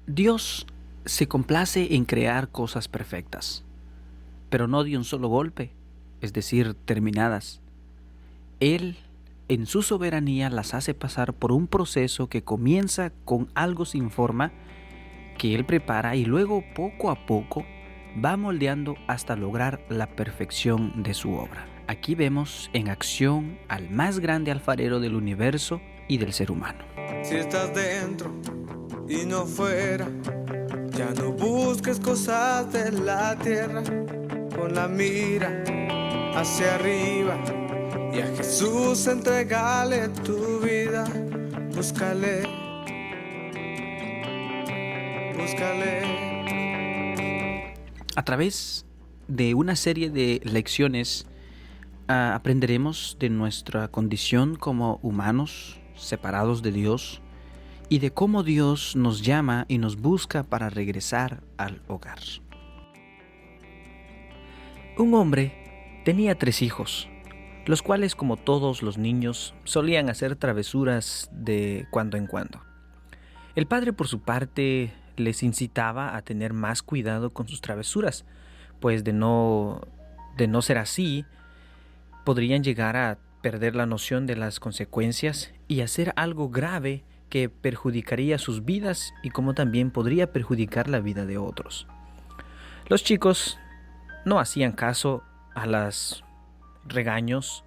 Dios se complace en crear cosas perfectas, pero no de un solo golpe, es decir, terminadas. Él, en su soberanía, las hace pasar por un proceso que comienza con algo sin forma, que Él prepara y luego poco a poco va moldeando hasta lograr la perfección de su obra. Aquí vemos en acción al más grande alfarero del universo y del ser humano. Si estás dentro y no fuera, ya no busques cosas de la tierra. Pon la mira hacia arriba y a Jesús entregale tu vida. Búscale, búscale. A través de una serie de lecciones aprenderemos de nuestra condición como humanos separados de Dios y de cómo Dios nos llama y nos busca para regresar al hogar. Un hombre tenía 3 hijos, los cuales, como todos los niños, solían hacer travesuras de cuando en cuando. El padre, por su parte, les incitaba a tener más cuidado con sus travesuras, pues de no ser así, podrían llegar a perder la noción de las consecuencias y hacer algo grave que perjudicaría sus vidas y como también podría perjudicar la vida de otros. Los chicos no hacían caso a los regaños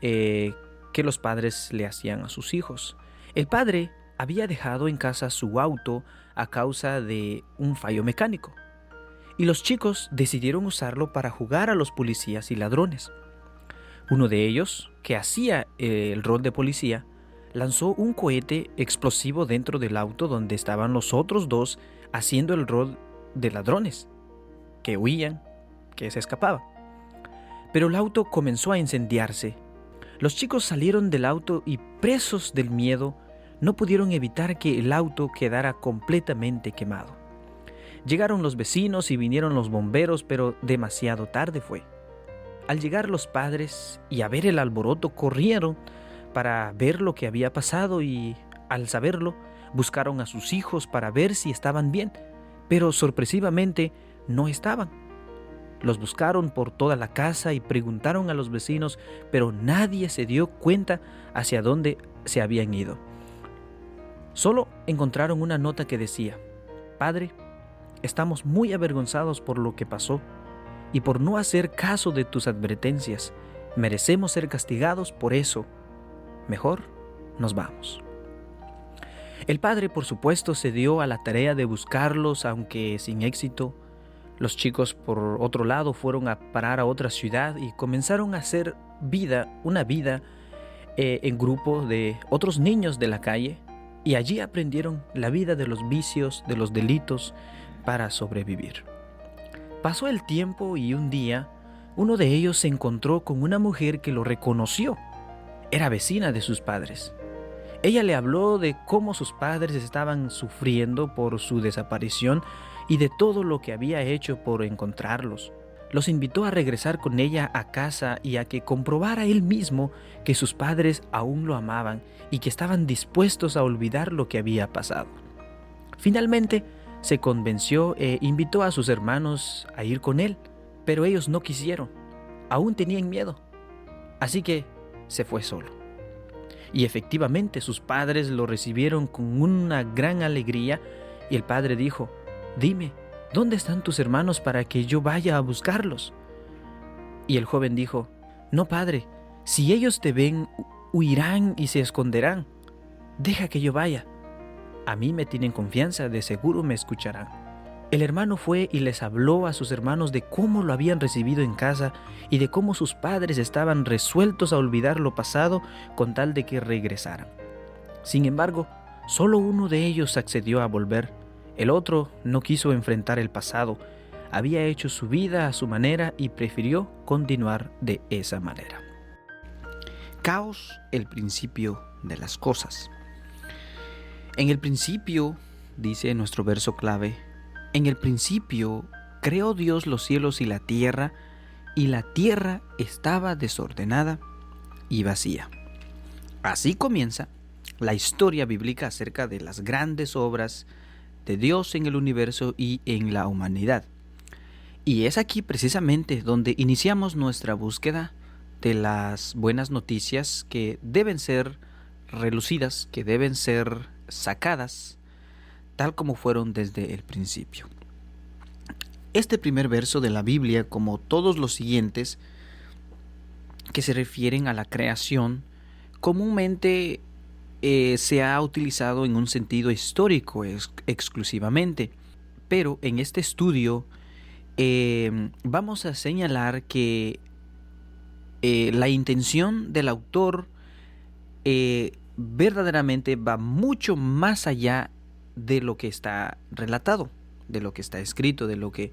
que los padres le hacían a sus hijos. El padre había dejado en casa su auto a causa de un fallo mecánico y los chicos decidieron usarlo para jugar a los policías y ladrones. Uno de ellos, que hacía el rol de policía, lanzó un cohete explosivo dentro del auto donde estaban los otros 2 haciendo el rol de ladrones, que huían, que se escapaban. Pero el auto comenzó a incendiarse. Los chicos salieron del auto y, presos del miedo, no pudieron evitar que el auto quedara completamente quemado. Llegaron los vecinos y vinieron los bomberos, pero demasiado tarde fue. Al llegar los padres y a ver el alboroto, corrieron para ver lo que había pasado y, al saberlo, buscaron a sus hijos para ver si estaban bien, pero sorpresivamente no estaban. Los buscaron por toda la casa y preguntaron a los vecinos, pero nadie se dio cuenta hacia dónde se habían ido. Solo encontraron una nota que decía: «Padre, estamos muy avergonzados por lo que pasó y por no hacer caso de tus advertencias. Merecemos ser castigados por eso. Mejor nos vamos». El padre, por supuesto, se dio a la tarea de buscarlos, aunque sin éxito. Los chicos, por otro lado, fueron a parar a otra ciudad y comenzaron a hacer una vida en grupo de otros niños de la calle, y allí aprendieron la vida de los vicios, de los delitos, para sobrevivir. Pasó el tiempo y un día, uno de ellos se encontró con una mujer que lo reconoció. Era vecina de sus padres. Ella le habló de cómo sus padres estaban sufriendo por su desaparición y de todo lo que había hecho por encontrarlos. Los invitó a regresar con ella a casa y a que comprobara él mismo que sus padres aún lo amaban y que estaban dispuestos a olvidar lo que había pasado. Finalmente, se convenció e invitó a sus hermanos a ir con él, pero ellos no quisieron. Aún tenían miedo. Así que se fue solo. Y efectivamente sus padres lo recibieron con una gran alegría y el padre dijo: «Dime, ¿dónde están tus hermanos para que yo vaya a buscarlos?». Y el joven dijo: «No, padre, si ellos te ven, huirán y se esconderán. Deja que yo vaya. A mí me tienen confianza, de seguro me escucharán». El hermano fue y les habló a sus hermanos de cómo lo habían recibido en casa y de cómo sus padres estaban resueltos a olvidar lo pasado con tal de que regresaran. Sin embargo, solo uno de ellos accedió a volver. El otro no quiso enfrentar el pasado. Había hecho su vida a su manera y prefirió continuar de esa manera. Caos, el principio de las cosas. En el principio, dice nuestro verso clave, en el principio creó Dios los cielos y la tierra estaba desordenada y vacía. Así comienza la historia bíblica acerca de las grandes obras de Dios en el universo y en la humanidad. Y es aquí precisamente donde iniciamos nuestra búsqueda de las buenas noticias que deben ser relucidas, que deben ser sacadas tal como fueron desde el principio. Este primer verso de la Biblia, como todos los siguientes, que se refieren a la creación, comúnmente se ha utilizado en un sentido histórico exclusivamente. Pero en este estudio vamos a señalar que la intención del autor verdaderamente va mucho más allá de lo que está relatado, de lo que está escrito, de lo que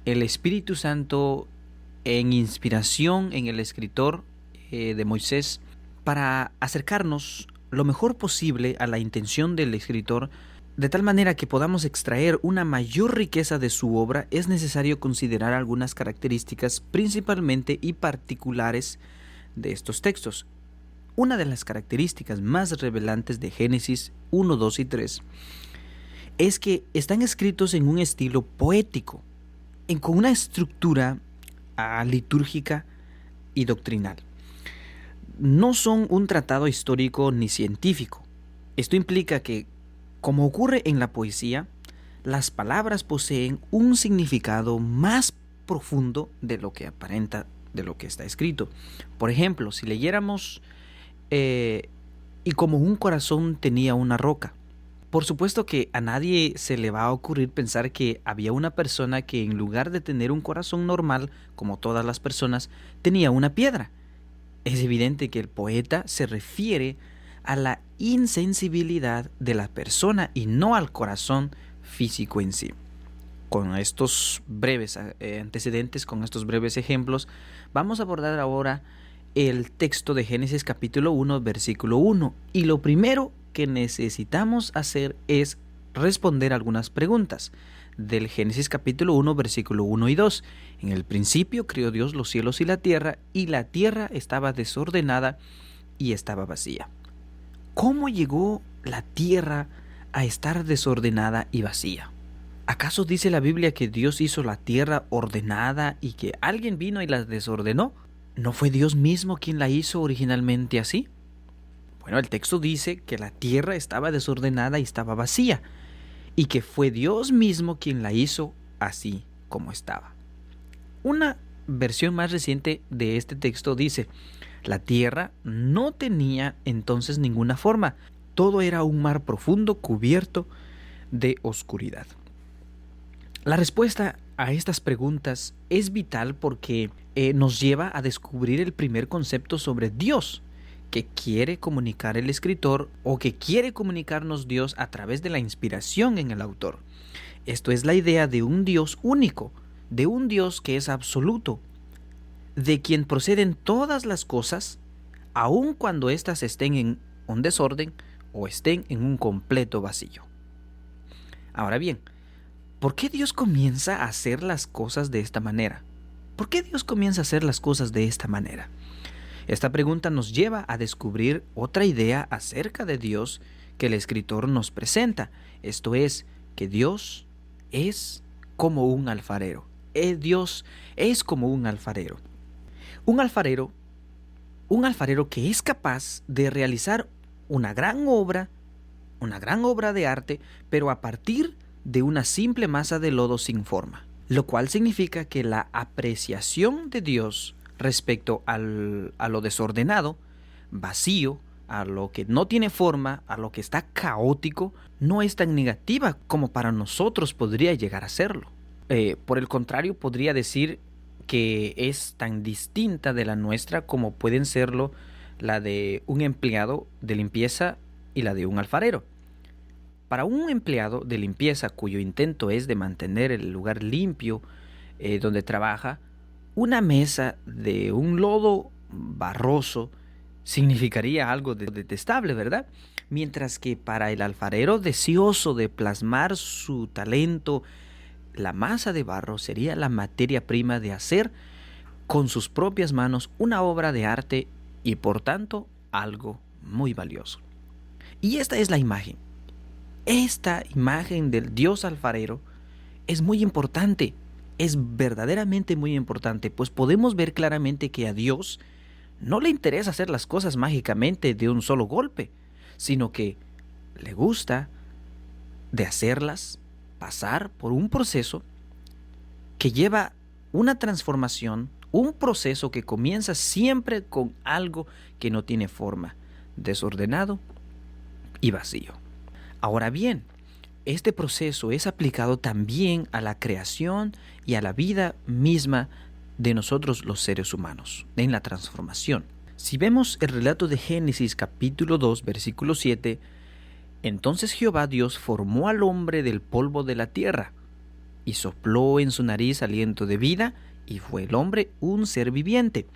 el Espíritu Santo en inspiración en el escritor de Moisés, para acercarnos lo mejor posible a la intención del escritor, de tal manera que podamos extraer una mayor riqueza de su obra. Es necesario considerar algunas características principalmente y particulares de estos textos. Una de las características más revelantes de Génesis 1, 2 y 3 es que están escritos en un estilo poético, con una estructura litúrgica y doctrinal. No son un tratado histórico ni científico. Esto implica que, como ocurre en la poesía, las palabras poseen un significado más profundo de lo que aparenta, de lo que está escrito. Por ejemplo, si leyéramos y como un corazón tenía una roca. Por supuesto que a nadie se le va a ocurrir pensar que había una persona que en lugar de tener un corazón normal, como todas las personas, tenía una piedra. Es evidente que el poeta se refiere a la insensibilidad de la persona y no al corazón físico en sí. Con estos breves antecedentes, con estos breves ejemplos, vamos a abordar ahora el texto de Génesis capítulo 1, versículo 1. Y lo primero que necesitamos hacer es responder algunas preguntas del Génesis capítulo 1, versículo 1 y 2. En el principio creó Dios los cielos y la tierra estaba desordenada y estaba vacía. ¿Cómo llegó la tierra a estar desordenada y vacía? ¿Acaso dice la Biblia que Dios hizo la tierra ordenada y que alguien vino y la desordenó? ¿No fue Dios mismo quien la hizo originalmente así? Bueno, el texto dice que la tierra estaba desordenada y estaba vacía, y que fue Dios mismo quien la hizo así como estaba. Una versión más reciente de este texto dice: la tierra no tenía entonces ninguna forma, todo era un mar profundo cubierto de oscuridad. La respuesta a estas preguntas es vital porque nos lleva a descubrir el primer concepto sobre Dios que quiere comunicar el escritor, o que quiere comunicarnos Dios a través de la inspiración en el autor. Esto es la idea de un Dios único, de un Dios que es absoluto, de quien proceden todas las cosas, aun cuando éstas estén en un desorden o estén en un completo vacío. Ahora bien, ¿por qué Dios comienza a hacer las cosas de esta manera? ¿Por qué Dios comienza a hacer las cosas de esta manera? Esta pregunta nos lleva a descubrir otra idea acerca de Dios que el escritor nos presenta. Esto es, que Dios es como un alfarero. Dios es como un alfarero. Un alfarero que es capaz de realizar una gran obra de arte, pero a partir de una simple masa de lodo sin forma. Lo cual significa que la apreciación de Dios respecto a lo desordenado, vacío, a lo que no tiene forma, a lo que está caótico, no es tan negativa como para nosotros podría llegar a serlo. Por el contrario, podría decir que es tan distinta de la nuestra como pueden serlo la de un empleado de limpieza y la de un alfarero. Para un empleado de limpieza cuyo intento es de mantener el lugar limpio donde trabaja, una mesa de un lodo barroso significaría algo detestable, ¿verdad? Mientras que para el alfarero deseoso de plasmar su talento, la masa de barro sería la materia prima de hacer con sus propias manos una obra de arte y por tanto algo muy valioso. Y esta es la imagen. Esta imagen del Dios alfarero es muy importante, es verdaderamente muy importante, pues podemos ver claramente que a Dios no le interesa hacer las cosas mágicamente de un solo golpe, sino que le gusta de hacerlas pasar por un proceso que lleva una transformación, un proceso que comienza siempre con algo que no tiene forma, desordenado y vacío. Ahora bien, este proceso es aplicado también a la creación y a la vida misma de nosotros los seres humanos, en la transformación. Si vemos el relato de Génesis capítulo 2, versículo 7, entonces Jehová Dios formó al hombre del polvo de la tierra y sopló en su nariz aliento de vida, y fue el hombre un ser viviente.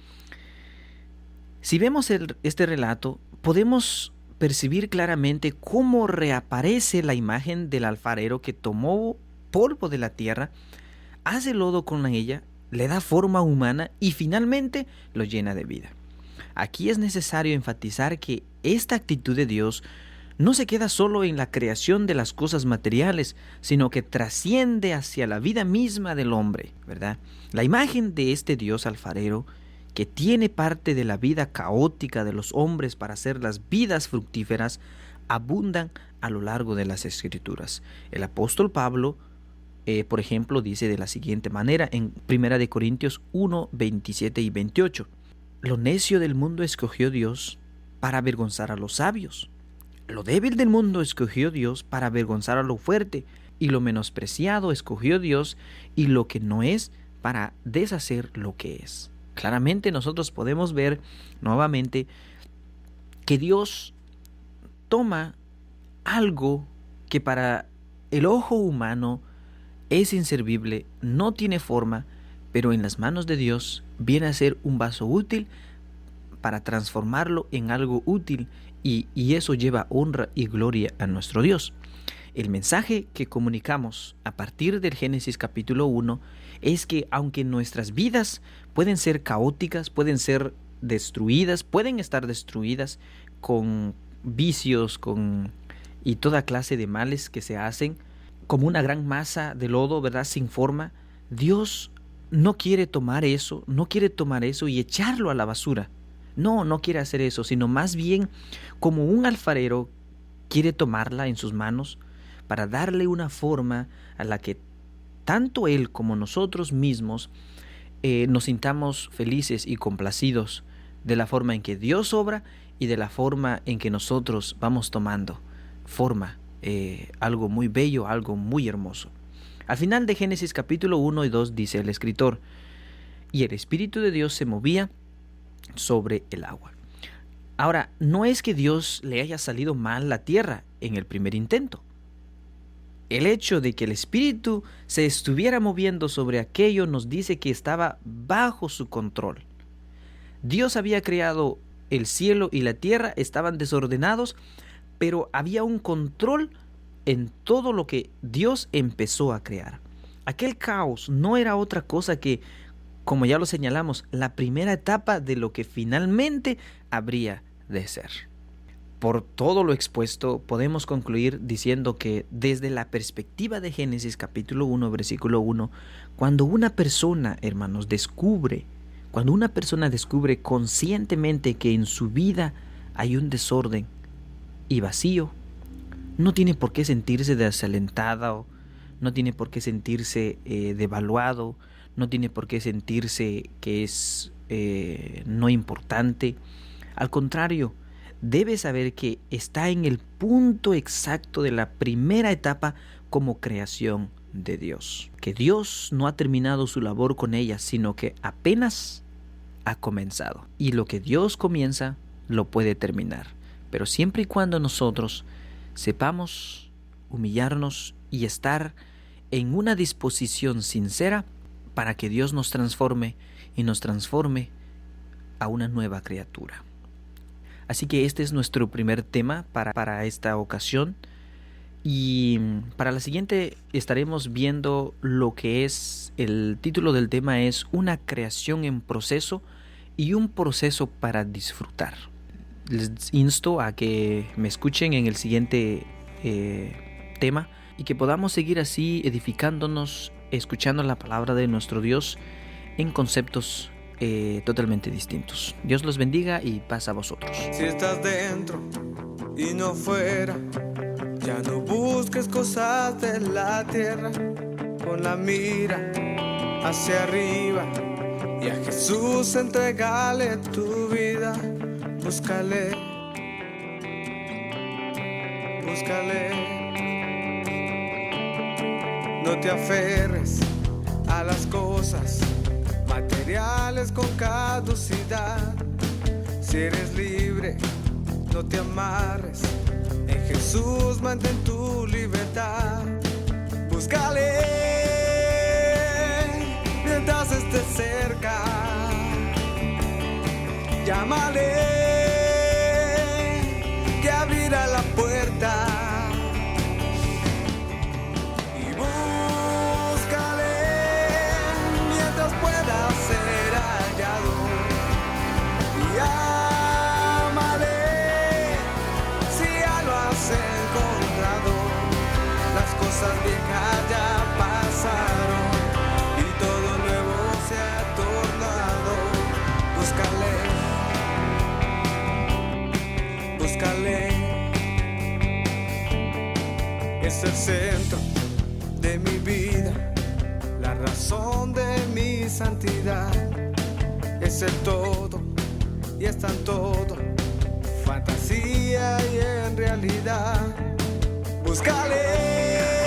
Si vemos este relato, podemos percibir claramente cómo reaparece la imagen del alfarero que tomó polvo de la tierra, hace lodo con ella, le da forma humana y finalmente lo llena de vida. Aquí es necesario enfatizar que esta actitud de Dios no se queda solo en la creación de las cosas materiales, sino que trasciende hacia la vida misma del hombre, ¿verdad? La imagen de este Dios alfarero, que tiene parte de la vida caótica de los hombres para hacer las vidas fructíferas, abundan a lo largo de las Escrituras. El apóstol Pablo, por ejemplo, dice de la siguiente manera en 1 Corintios 1, 27 y 28. Lo necio del mundo escogió Dios para avergonzar a los sabios. Lo débil del mundo escogió Dios para avergonzar a lo fuerte, y lo menospreciado escogió Dios, y lo que no es, para deshacer lo que es. Claramente nosotros podemos ver nuevamente que Dios toma algo que para el ojo humano es inservible, no tiene forma, pero en las manos de Dios viene a ser un vaso útil para transformarlo en algo útil, y eso lleva honra y gloria a nuestro Dios. El mensaje que comunicamos a partir del Génesis capítulo 1 es que aunque nuestras vidas pueden ser caóticas, pueden ser destruidas, pueden estar destruidas con vicios, y toda clase de males que se hacen, como una gran masa de lodo, ¿verdad?, sin forma, Dios no quiere tomar eso y echarlo a la basura. No quiere hacer eso, sino más bien como un alfarero quiere tomarla en sus manos para darle una forma a la que tanto Él como nosotros mismos nos sintamos felices y complacidos de la forma en que Dios obra y de la forma en que nosotros vamos tomando forma, algo muy bello, algo muy hermoso. Al final de Génesis capítulo 1 y 2 dice el escritor: y el Espíritu de Dios se movía sobre el agua. Ahora, no es que Dios le haya salido mal la tierra en el primer intento. El hecho de que el Espíritu se estuviera moviendo sobre aquello nos dice que estaba bajo su control. Dios había creado el cielo y la tierra, estaban desordenados, pero había un control en todo lo que Dios empezó a crear. Aquel caos no era otra cosa que, como ya lo señalamos, la primera etapa de lo que finalmente habría de ser. Por todo lo expuesto, podemos concluir diciendo que desde la perspectiva de Génesis capítulo 1, versículo 1, cuando una persona, hermanos, descubre conscientemente que en su vida hay un desorden y vacío, no tiene por qué sentirse desalentado, no tiene por qué sentirse devaluado, no tiene por qué sentirse que es no importante. Al contrario, debe saber que está en el punto exacto de la primera etapa como creación de Dios. Que Dios no ha terminado su labor con ella, sino que apenas ha comenzado. Y lo que Dios comienza, lo puede terminar. Pero siempre y cuando nosotros sepamos humillarnos y estar en una disposición sincera para que Dios nos transforme y nos transforme a una nueva criatura. Así que este es nuestro primer tema para esta ocasión, y para la siguiente estaremos viendo lo que es, el título del tema es Una creación en proceso y un proceso para disfrutar. Les insto a que me escuchen en el siguiente tema y que podamos seguir así edificándonos, escuchando la palabra de nuestro Dios en conceptos totalmente distintos. Dios los bendiga y paz a vosotros. Si estás dentro y no fuera, ya no busques cosas de la tierra. Pon la mira hacia arriba y a Jesús entregale tu vida. Búscale, búscale. No te aferres a las cosas materiales con caducidad. Si eres libre, no te amarres. En Jesús mantén tu libertad. Búscale mientras estés cerca. Llámale, que abrirá la puerta. Y búscale mientras pueda ser hallado. Y ámale si ya lo has encontrado. Las cosas viejas ya pasaron y todo nuevo se ha tornado. Búscale, búscale. Es el centro de mi vida, la razón de mi santidad. Es el todo y está en todo, fantasía y en realidad. Búscale.